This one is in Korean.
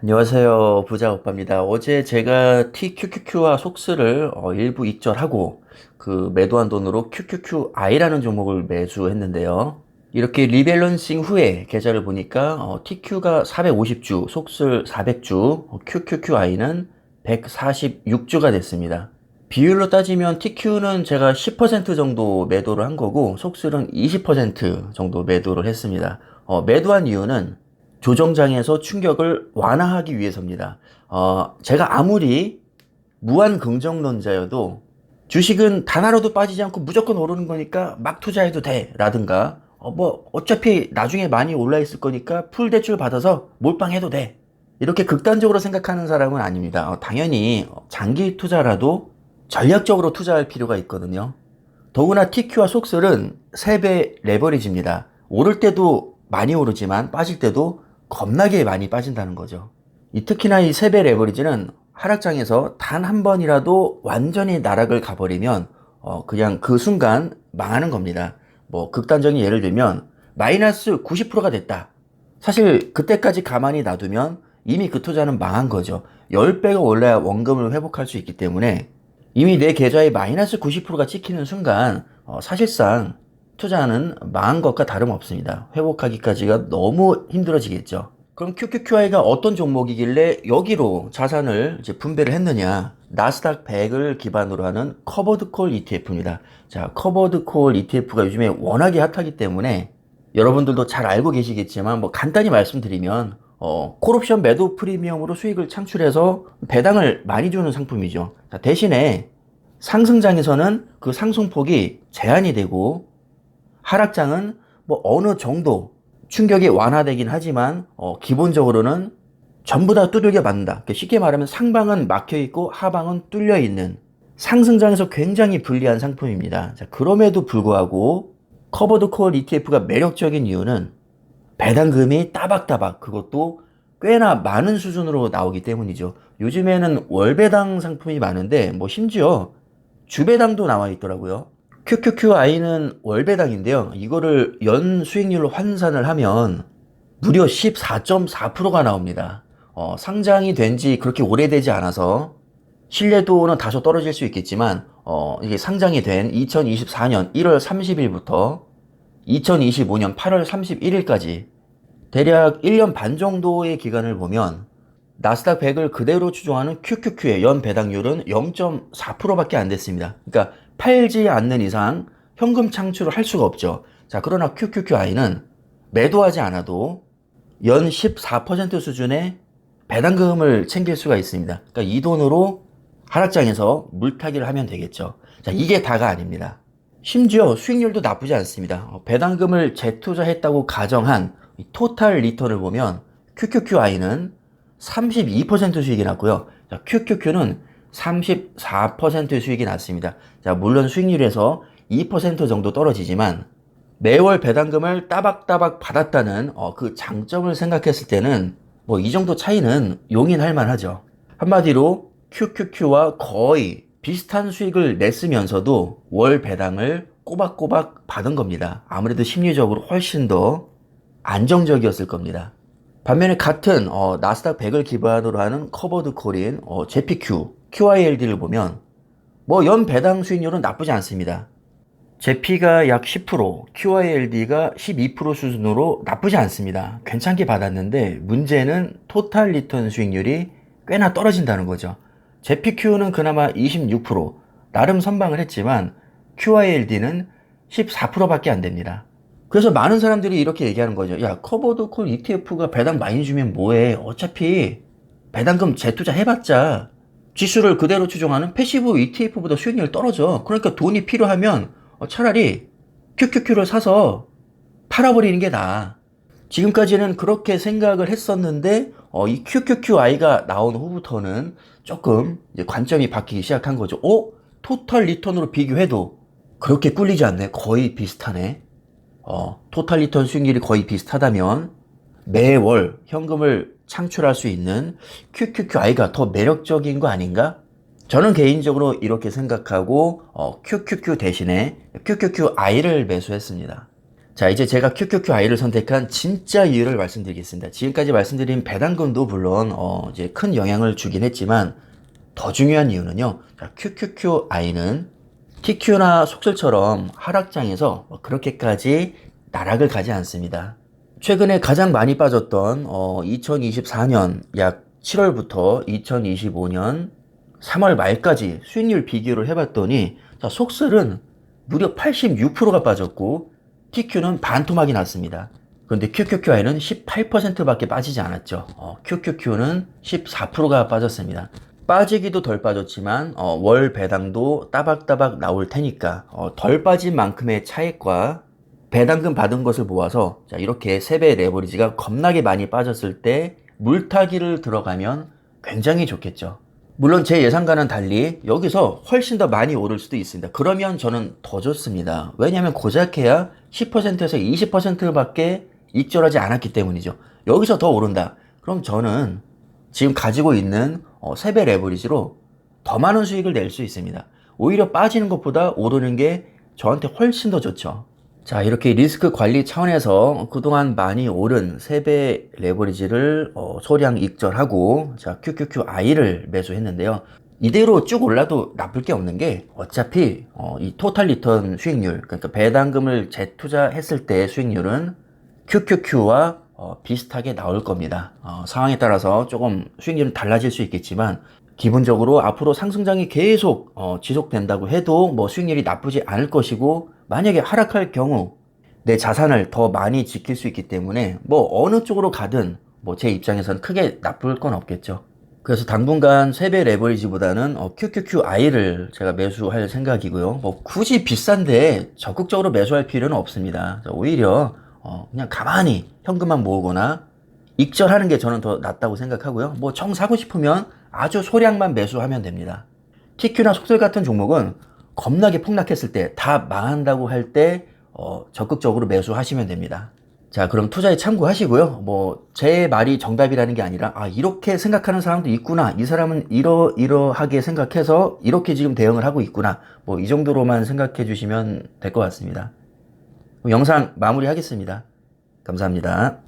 안녕하세요. 부자 오빠입니다. 어제 제가 TQQQ와 속스를 일부 익절하고 그 매도한 돈으로 QQQI라는 종목을 매수했는데요. 이렇게 리밸런싱 후에 계좌를 보니까 TQ가 450주, 속스 400주, QQQI는 146주가 됐습니다. 비율로 따지면 TQ는 제가 10% 정도 매도를 한 거고 속스는 20% 정도 매도를 했습니다. 매도한 이유는 조정장에서 충격을 완화하기 위해서입니다. 제가 아무리 무한 긍정론자여도 주식은 단 하루도 빠지지 않고 무조건 오르는 거니까 막 투자해도 돼 라든가 어차피 나중에 많이 올라 있을 거니까 풀 대출 받아서 몰빵해도 돼 이렇게 극단적으로 생각하는 사람은 아닙니다. 당연히 장기 투자라도 전략적으로 투자할 필요가 있거든요. 더구나 TQ와 속설은 3배 레버리지입니다. 오를 때도 많이 오르지만 빠질 때도 겁나게 많이 빠진다는 거죠. 특히나 이 3배 레버리지는 하락장에서 단 한 번이라도 완전히 나락을 가버리면 그냥 그 순간 망하는 겁니다. 뭐 극단적인 예를 들면 마이너스 90%가 됐다. 사실 그때까지 가만히 놔두면 이미 그 투자는 망한 거죠. 10배가 올라야 원금을 회복할 수 있기 때문에 이미 내 계좌에 마이너스 90%가 찍히는 순간 사실상 투자는 망한 것과 다름없습니다. 회복하기까지가 너무 힘들어지겠죠. 그럼 QQQI가 어떤 종목이길래 여기로 자산을 이제 분배를 했느냐? 나스닥 100을 기반으로 하는 커버드 콜 ETF입니다. 자, 커버드 콜 ETF가 요즘에 워낙에 핫하기 때문에 여러분들도 잘 알고 계시겠지만 뭐 간단히 말씀드리면 콜옵션 매도 프리미엄으로 수익을 창출해서 배당을 많이 주는 상품이죠. 자, 대신에 상승장에서는 그 상승폭이 제한이 되고 하락장은 뭐 어느 정도 충격이 완화되긴 하지만 기본적으로는 전부 다 두들겨 맞는다. 쉽게 말하면 상방은 막혀 있고 하방은 뚫려 있는 상승장에서 굉장히 불리한 상품입니다. 자, 그럼에도 불구하고 커버드 콜 ETF가 매력적인 이유는 배당금이 따박따박 그것도 꽤나 많은 수준으로 나오기 때문이죠. 요즘에는 월배당 상품이 많은데 뭐 심지어 주배당도 나와 있더라고요. QQQI는 월배당인데요. 이거를 연 수익률로 환산을 하면 무려 14.4%가 나옵니다. 상장이 된 지 그렇게 오래되지 않아서 신뢰도는 다소 떨어질 수 있겠지만 이게 상장이 된 2024년 1월 30일부터 2025년 8월 31일까지 대략 1년 반 정도의 기간을 보면 나스닥 100을 그대로 추종하는 QQQ의 연 배당률은 0.4%밖에 안 됐습니다. 그러니까 팔지 않는 이상 현금 창출을 할 수가 없죠. 자, 그러나 QQQI는 매도하지 않아도 연 14% 수준의 배당금을 챙길 수가 있습니다. 그러니까 이 돈으로 하락장에서 물타기를 하면 되겠죠. 자, 이게 다가 아닙니다. 심지어 수익률도 나쁘지 않습니다. 배당금을 재투자했다고 가정한 토탈 리턴을 보면 QQQI는 32% 수익이 났고요. 자, QQQ는 34% 수익이 났습니다. 자, 물론 수익률에서 2% 정도 떨어지지만 매월 배당금을 따박따박 받았다는 그 장점을 생각했을 때는 뭐 이 정도 차이는 용인할 만하죠. 한마디로 QQQ와 거의 비슷한 수익을 냈으면서도 월 배당을 꼬박꼬박 받은 겁니다. 아무래도 심리적으로 훨씬 더 안정적이었을 겁니다. 반면에 같은 나스닥 100을 기반으로 하는 커버드 콜인 JPQ, QILD를 보면 뭐 연 배당 수익률은 나쁘지 않습니다. JP가 약 10%, QILD가 12% 수준으로 나쁘지 않습니다. 괜찮게 받았는데 문제는 토탈 리턴 수익률이 꽤나 떨어진다는 거죠. JPQ는 그나마 26%, 나름 선방을 했지만 QILD는 14%밖에 안 됩니다. 그래서 많은 사람들이 이렇게 얘기하는 거죠. 야, 커버드 콜 ETF가 배당 많이 주면 뭐해? 어차피 배당금 재투자 해봤자 지수를 그대로 추종하는 패시브 ETF보다 수익률 떨어져. 그러니까 돈이 필요하면 차라리 QQQ를 사서 팔아버리는 게 나아. 지금까지는 그렇게 생각을 했었는데 이 QQQI가 나온 후부터는 조금 이제 관점이 바뀌기 시작한 거죠. 토탈 리턴으로 비교해도 그렇게 꿀리지 않네. 거의 비슷하네. 토탈 리턴 수익률이 거의 비슷하다면 매월 현금을 창출할 수 있는 QQQI가 더 매력적인 거 아닌가? 저는 개인적으로 이렇게 생각하고 QQQ 대신에 QQQI를 매수했습니다. 자, 이제 제가 QQQI를 선택한 진짜 이유를 말씀드리겠습니다. 지금까지 말씀드린 배당금도 물론 이제 큰 영향을 주긴 했지만 더 중요한 이유는요. 자, QQQI는 TQ나 속설처럼 하락장에서 그렇게까지 나락을 가지 않습니다. 최근에 가장 많이 빠졌던 2024년 약 7월부터 2025년 3월 말까지 수익률 비교를 해봤더니 자, 속설은 무려 86%가 빠졌고 TQ는 반토막이 났습니다. 그런데 QQQI는 18%밖에 빠지지 않았죠. QQQ는 14%가 빠졌습니다. 빠지기도 덜 빠졌지만 월 배당도 따박따박 나올 테니까 덜 빠진 만큼의 차익과 배당금 받은 것을 모아서 자, 이렇게 3배 레버리지가 겁나게 많이 빠졌을 때 물타기를 들어가면 굉장히 좋겠죠. 물론 제 예상과는 달리 여기서 훨씬 더 많이 오를 수도 있습니다. 그러면 저는 더 좋습니다. 왜냐하면 고작해야 10%에서 20%밖에 익절하지 않았기 때문이죠. 여기서 더 오른다. 그럼 저는 지금 가지고 있는 3배 레버리지로 더 많은 수익을 낼 수 있습니다. 오히려 빠지는 것보다 오르는 게 저한테 훨씬 더 좋죠. 자, 이렇게 리스크 관리 차원에서 그동안 많이 오른 3배 레버리지를 소량 익절하고 자, QQQI를 매수했는데요. 이대로 쭉 올라도 나쁠 게 없는 게 어차피 이 토탈 리턴 수익률, 그러니까 배당금을 재투자했을 때 수익률은 QQQ와 비슷하게 나올 겁니다. 상황에 따라서 조금 수익률은 달라질 수 있겠지만 기본적으로 앞으로 상승장이 계속 지속된다고 해도 뭐 수익률이 나쁘지 않을 것이고 만약에 하락할 경우 내 자산을 더 많이 지킬 수 있기 때문에 뭐 어느 쪽으로 가든 뭐 제 입장에서는 크게 나쁠 건 없겠죠. 그래서 당분간 3배 레버리지보다는 QQQI를 제가 매수할 생각이고요. 뭐 굳이 비싼데 적극적으로 매수할 필요는 없습니다. 오히려 그냥 가만히 현금만 모으거나 익절하는 게 저는 더 낫다고 생각하고요. 뭐 정 사고 싶으면 아주 소량만 매수하면 됩니다. TQ나 속설 같은 종목은 겁나게 폭락했을 때 다 망한다고 할 때 적극적으로 매수하시면 됩니다. 자, 그럼 투자에 참고하시고요. 뭐 제 말이 정답이라는 게 아니라 이렇게 생각하는 사람도 있구나. 이 사람은 이러하게 생각해서 이렇게 지금 대응을 하고 있구나. 뭐 이 정도로만 생각해 주시면 될 것 같습니다. 영상 마무리하겠습니다. 감사합니다.